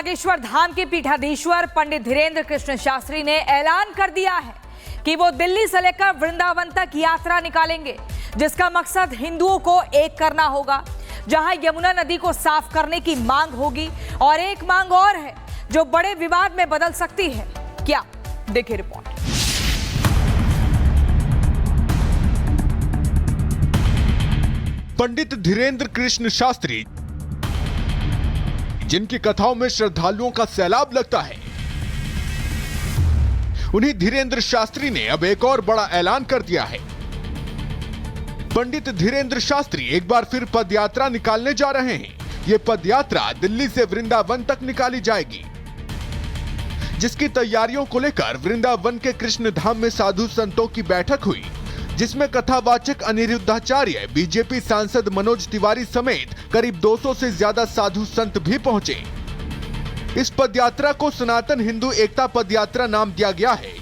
बागेश्वर धाम के पीठाधीश्वर पंडित धीरेन्द्र कृष्ण शास्त्री ने ऐलान कर दिया है कि वो दिल्ली से लेकर वृंदावन तक यात्रा निकालेंगे, जिसका मकसद हिंदुओं को एक करना होगा। जहां यमुना नदी को साफ करने की मांग होगी और एक मांग और है जो बड़े विवाद में बदल सकती है। क्या, देखिए रिपोर्ट। पंडित धीरेन्द्र कृष्ण शास्त्री, जिनकी कथाओं में श्रद्धालुओं का सैलाब लगता है, उन्हीं धीरेन्द्र शास्त्री ने अब एक और बड़ा ऐलान कर दिया है। पंडित धीरेन्द्र शास्त्री एक बार फिर पदयात्रा निकालने जा रहे हैं। ये पदयात्रा दिल्ली से वृंदावन तक निकाली जाएगी, जिसकी तैयारियों को लेकर वृंदावन के कृष्ण धाम में साधु संतों की बैठक हुई, जिसमें कथावाचक अनिरुद्धाचार्य, बीजेपी सांसद मनोज तिवारी समेत करीब 200 से ज्यादा साधु संत भी पहुंचे। इस पदयात्रा को सनातन हिंदू एकता पदयात्रा नाम दिया गया है,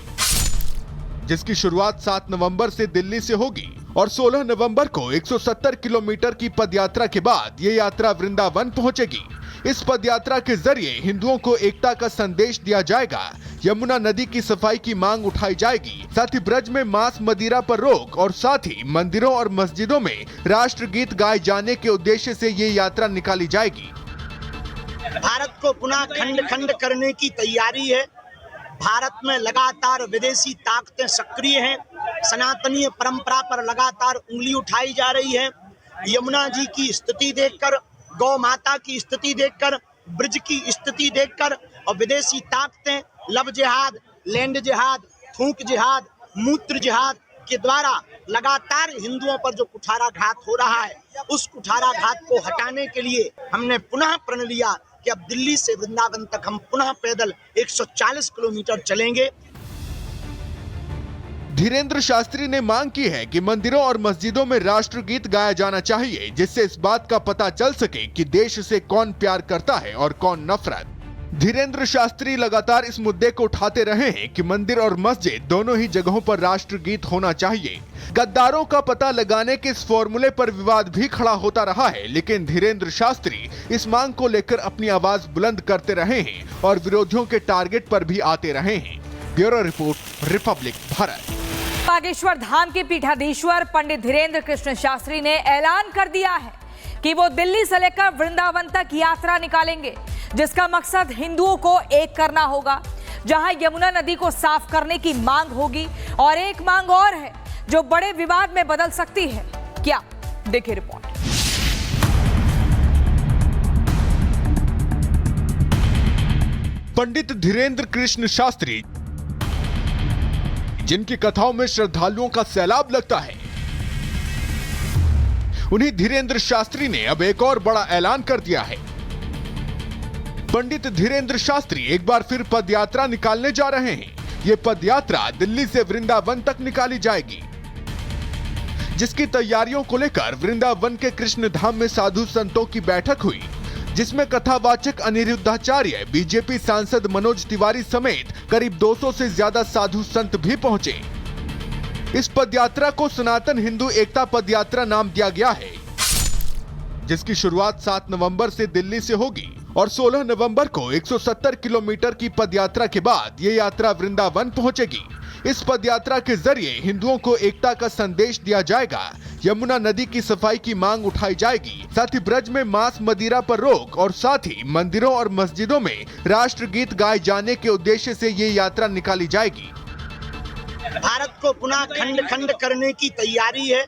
जिसकी शुरुआत 7 नवंबर से दिल्ली से होगी और 16 नवंबर को 170 किलोमीटर की पदयात्रा के बाद ये यात्रा वृंदावन पहुंचेगी। इस पदयात्रा के जरिए हिंदुओं को एकता का संदेश दिया जाएगा, यमुना नदी की सफाई की मांग उठाई जाएगी, साथ ही ब्रज में मांस मदिरा पर रोक और साथ ही मंदिरों और मस्जिदों में राष्ट्रगीत गाए जाने के उद्देश्य से ये यात्रा निकाली जाएगी। भारत को पुनः खंड खंड करने की तैयारी है। भारत में लगातार विदेशी ताकतें सक्रिय हैं। सनातनीय परंपरा पर लगातार उंगली उठाई जा रही है। यमुना जी की स्थिति देखकर, गौ माता की स्थिति देखकर, ब्रज की स्थिति देखकर और विदेशी ताकतें लव जिहाद, लैंड जिहाद, थूक जिहाद, मूत्र जिहाद के द्वारा लगातार हिंदुओं पर जो कुठाराघात हो रहा है, उस कुठाराघात को हटाने के लिए हमने पुनः प्रण लिया कि अब दिल्ली से वृंदावन तक हम पुनः पैदल 140 किलोमीटर चलेंगे। धीरेन्द्र शास्त्री ने मांग की है कि मंदिरों और मस्जिदों में राष्ट्रगीत गाया जाना चाहिए, जिससे इस बात का पता चल सके कि देश से कौन प्यार करता है और कौन नफरत। धीरेन्द्र शास्त्री लगातार इस मुद्दे को उठाते रहे हैं कि मंदिर और मस्जिद दोनों ही जगहों पर राष्ट्रगीत होना चाहिए। गद्दारों का पता लगाने के इस फॉर्मूले पर विवाद भी खड़ा होता रहा है, लेकिन धीरेन्द्र शास्त्री इस मांग को लेकर अपनी आवाज बुलंद करते रहे हैं और विरोधियों के टारगेट पर भी आते रहे हैं। Bureau report, Republic Bharat. Bageshwar Dham के पीठाधीश्वर पंडित धीरेन्द्र कृष्ण शास्त्री ने ऐलान कर दिया है कि वो दिल्ली से लेकर वृंदावन तक यात्रा निकालेंगे, जिसका मकसद हिंदुओं को एक करना होगा। जहां यमुना नदी को साफ करने की मांग होगी और एक मांग और है जो बड़े विवाद में बदल सकती है। क्या, देखिए रिपोर्ट। पंडित धीरेन्द्र कृष्ण शास्त्री, जिनकी कथाओं में श्रद्धालुओं का सैलाब लगता है, उन्हीं धीरेन्द्र शास्त्री ने अब एक और बड़ा ऐलान कर दिया है। पंडित धीरेन्द्र शास्त्री एक बार फिर पदयात्रा निकालने जा रहे हैं। ये पदयात्रा दिल्ली से वृंदावन तक निकाली जाएगी, जिसकी तैयारियों को लेकर वृंदावन के कृष्ण धाम में साधु संतों की बैठक हुई, जिसमें कथावाचक अनिरुद्धाचार्य, बीजेपी सांसद मनोज तिवारी समेत करीब 200 से ज्यादा साधु संत भी पहुंचे। इस पदयात्रा को सनातन हिंदू एकता पदयात्रा नाम दिया गया है, जिसकी शुरुआत 7 नवंबर से दिल्ली से होगी और 16 नवंबर को 170 किलोमीटर की पदयात्रा के बाद ये यात्रा वृंदावन पहुंचेगी। इस पदयात्रा के जरिए हिंदुओं को एकता का संदेश दिया जाएगा, यमुना नदी की सफाई की मांग उठाई जाएगी, साथ ही ब्रज में मांस मदिरा पर रोक और साथ ही मंदिरों और मस्जिदों में राष्ट्रगीत गाए जाने के उद्देश्य से ये यात्रा निकाली जाएगी। भारत को पुनः खंड खंड करने की तैयारी है।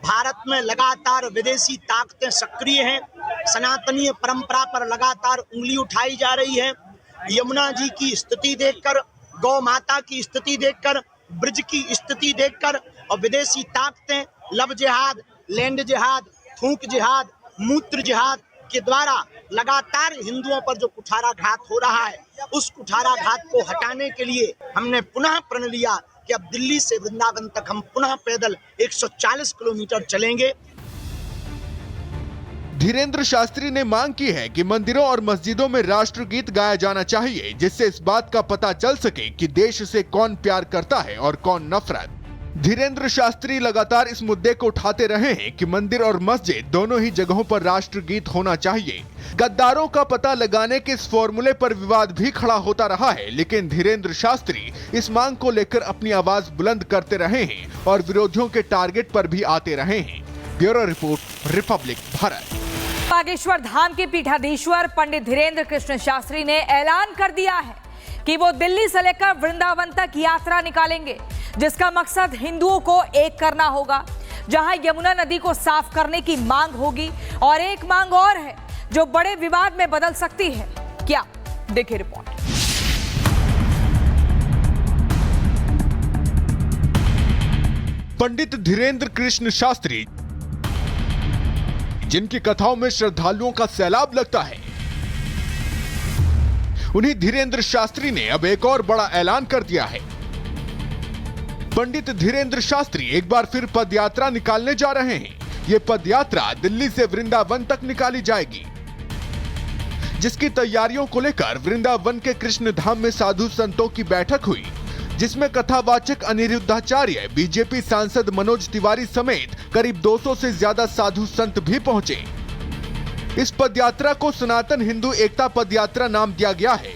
भारत में लगातार विदेशी ताकतें सक्रिय हैं। सनातनीय परंपरा पर लगातार उंगली उठाई जा रही है। यमुना जी की स्थिति देखकर, गौ माता की स्थिति देखकर, ब्रज की स्थिति देखकर और विदेशी ताकतें लव जिहाद, लैंड जिहाद, थूक जिहाद, मूत्र जिहाद के द्वारा लगातार हिंदुओं पर जो कुठाराघात हो रहा है, उस कुठाराघात को हटाने के लिए हमने पुनः प्रण लिया कि अब दिल्ली से वृंदावन तक हम पुनः पैदल 140 किलोमीटर चलेंगे। धीरेन्द्र शास्त्री ने मांग की है कि मंदिरों और मस्जिदों में राष्ट्रगीत गाया जाना चाहिए, जिससे इस बात का पता चल सके कि देश से कौन प्यार करता है और कौन नफरत। धीरेंद्र शास्त्री लगातार इस मुद्दे को उठाते रहे हैं कि मंदिर और मस्जिद दोनों ही जगहों पर राष्ट्रगीत होना चाहिए। गद्दारों का पता लगाने के इस फॉर्मूले पर विवाद भी खड़ा होता रहा है, लेकिन धीरेंद्र शास्त्री इस मांग को लेकर अपनी आवाज बुलंद करते रहे हैं और विरोधियों के टारगेट पर भी आते रहे हैं। Bureau report, Republic Bharat. Bageshwar Dham के पीठाधीश्वर पंडित धीरेंद्र कृष्ण शास्त्री ने ऐलान कर दिया है कि वो दिल्ली से लेकर वृंदावन तक यात्रा निकालेंगे, जिसका मकसद हिंदुओं को एक करना होगा। जहां यमुना नदी को साफ करने की मांग होगी और एक मांग और है जो बड़े विवाद में बदल सकती है। क्या, देखिए रिपोर्ट। पंडित धीरेंद्र कृष्ण शास्त्री, जिनकी कथाओं में श्रद्धालुओं का सैलाब लगता है, उन्हीं धीरेंद्र शास्त्री ने अब एक और बड़ा ऐलान कर दिया है। पंडित धीरेंद्र शास्त्री एक बार फिर पदयात्रा निकालने जा रहे हैं। ये पदयात्रा दिल्ली से वृंदावन तक निकाली जाएगी, जिसकी तैयारियों को लेकर वृंदावन के कृष्ण धाम में साधु संतों की बैठक हुई, जिसमें कथावाचक अनिरुद्धाचार्य, बीजेपी सांसद मनोज तिवारी समेत करीब 200 से ज्यादा साधु संत भी पहुंचे। इस पदयात्रा को सनातन हिंदू एकता पदयात्रा नाम दिया गया है,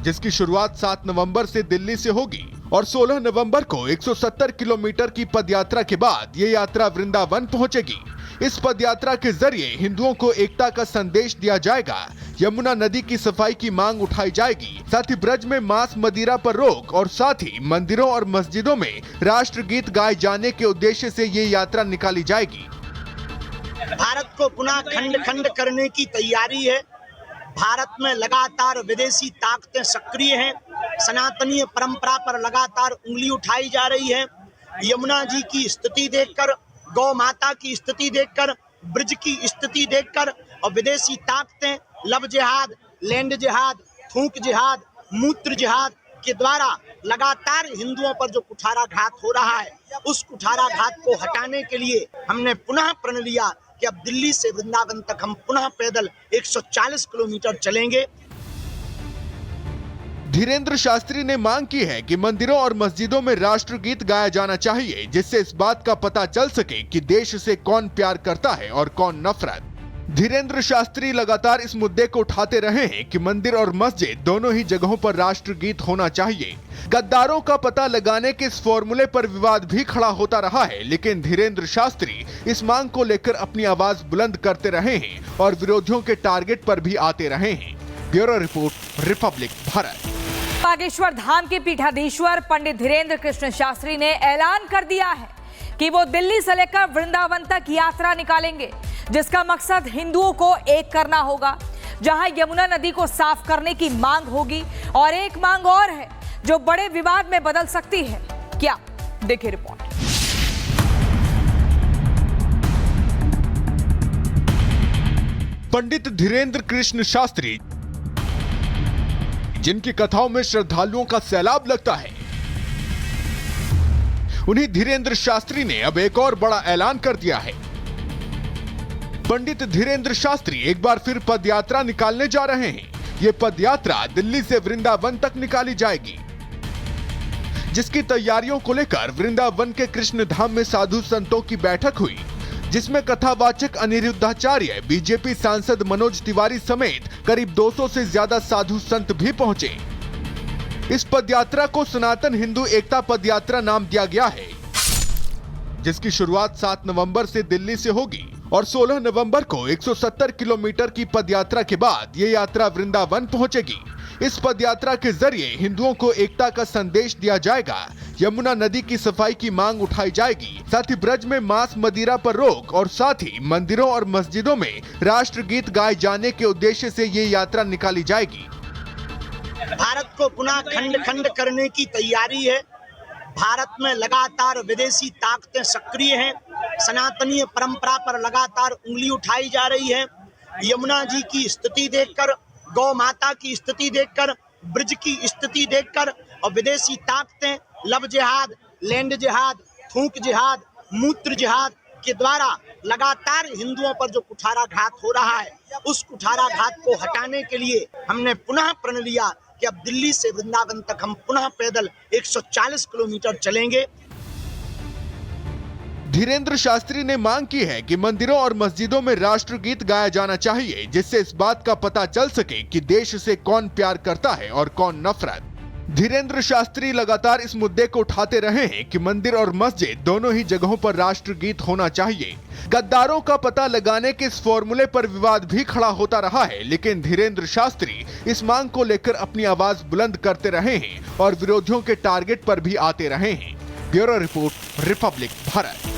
जिसकी शुरुआत 7 नवंबर से दिल्ली से होगी और 16 नवंबर को 170 किलोमीटर की पदयात्रा के बाद ये यात्रा वृंदावन पहुंचेगी। इस पदयात्रा के जरिए हिंदुओं को एकता का संदेश दिया जाएगा। यमुना नदी की सफाई की मांग उठाई जाएगी, साथ ही ब्रज में मांस मदिरा पर रोक और साथ ही मंदिरों और मस्जिदों में राष्ट्रगीत गाए जाने के उद्देश्य से ये यात्रा निकाली जाएगी। भारत को पुनः खंड खंड करने की तैयारी है। भारत में लगातार विदेशी ताकतें सक्रिय हैं। सनातनीय परंपरा पर लगातार उंगली उठाई जा रही है। यमुना जी की स्थिति देखकर, गौ माता की स्थिति देखकर, ब्रज की स्थिति देखकर और विदेशी ताकतें लव जिहाद, लैंड जिहाद, थूक जिहाद, मूत्र जिहाद के द्वारा लगातार हिंदुओं पर जो कुठाराघात हो रहा है, उस कुठाराघात को हटाने के लिए हमने पुनः प्रण लिया कि अब दिल्ली से वृंदावन तक हम पुनः पैदल 140 किलोमीटर चलेंगे। धीरेंद्र शास्त्री ने मांग की है कि मंदिरों और मस्जिदों में राष्ट्रगीत गाया जाना चाहिए, जिससे इस बात का पता चल सके कि देश से कौन प्यार करता है और कौन नफरत। धीरेंद्र शास्त्री लगातार इस मुद्दे को उठाते रहे हैं कि मंदिर और मस्जिद दोनों ही जगहों पर राष्ट्रगीत होना चाहिए। गद्दारों का पता लगाने के इस फॉर्मूले पर विवाद भी खड़ा होता रहा है, लेकिन धीरेंद्र शास्त्री इस मांग को लेकर अपनी आवाज बुलंद करते रहे हैं और विरोधियों के टारगेट पर भी आते रहे हैं। Bureau report, Republic Bharat. Bageshwar Dham के पीठाधीश्वर पंडित धीरेंद्र कृष्ण शास्त्री ने ऐलान कर दिया है कि वो दिल्ली से लेकर वृंदावन तक यात्रा निकालेंगे, जिसका मकसद हिंदुओं को एक करना होगा। जहां यमुना नदी को साफ करने की मांग होगी और एक मांग और है जो बड़े विवाद में बदल सकती है। क्या, देखिए रिपोर्ट। पंडित धीरेंद्र कृष्ण शास्त्री, जिनकी कथाओं में श्रद्धालुओं का सैलाब लगता है, उन्हीं धीरेंद्र शास्त्री ने अब एक और बड़ा ऐलान कर दिया है। पंडित धीरेंद्र शास्त्री एक बार फिर पदयात्रा निकालने जा रहे हैं। ये पदयात्रा दिल्ली से वृंदावन तक निकाली जाएगी, जिसकी तैयारियों को लेकर वृंदावन के कृष्ण धाम में साधु संतों की बैठक हुई, जिसमें कथावाचक अनिरुद्धाचार्य, बीजेपी सांसद मनोज तिवारी समेत करीब 200 से ज्यादा साधु संत भी पहुंचे। इस पदयात्रा को सनातन हिंदू एकता पदयात्रा नाम दिया गया है, जिसकी शुरुआत 7 नवंबर से दिल्ली से होगी और 16 नवंबर को 170 किलोमीटर की पदयात्रा के बाद ये यात्रा वृंदावन पहुंचेगी। इस पदयात्रा के जरिए हिंदुओं को एकता का संदेश दिया जाएगा। यमुना नदी की सफाई की मांग उठाई जाएगी, साथ ही ब्रज में मांस मदिरा पर रोक और साथ ही मंदिरों और मस्जिदों में राष्ट्रगीत गाए जाने के उद्देश्य से ये यात्रा निकाली जाएगी। भारत को पुनः खंड खंड करने की तैयारी है। भारत में लगातार विदेशी ताकतें सक्रिय हैं। सनातनीय परंपरा पर लगातार उंगली उठाई जा रही है। यमुना जी की स्थिति देखकर, गौ माता की स्थिति देखकर, ब्रज की स्थिति देखकर और विदेशी ताकतें लव जिहाद, लैंड जिहाद, थूक जिहाद, मूत्र जिहाद के द्वारा लगातार हिंदुओं पर जो कुठाराघात हो रहा है, उस कुठाराघात को हटाने के लिए हमने पुनः प्रण लिया कि अब दिल्ली से वृंदावन तक हम पुनः पैदल 140 किलोमीटर चलेंगे। धीरेन्द्र शास्त्री ने मांग की है कि मंदिरों और मस्जिदों में राष्ट्रगीत गाया जाना चाहिए, जिससे इस बात का पता चल सके कि देश से कौन प्यार करता है और कौन नफरत। धीरेन्द्र शास्त्री लगातार इस मुद्दे को उठाते रहे हैं कि मंदिर और मस्जिद दोनों ही जगहों पर राष्ट्रगीत होना चाहिए। गद्दारों का पता लगाने के इस फॉर्मूले पर विवाद भी खड़ा होता रहा है, लेकिन धीरेन्द्र शास्त्री इस मांग को लेकर अपनी आवाज बुलंद करते रहे हैं और विरोधियों के टारगेट पर भी आते रहे हैं। Bureau report, Republic Bharat.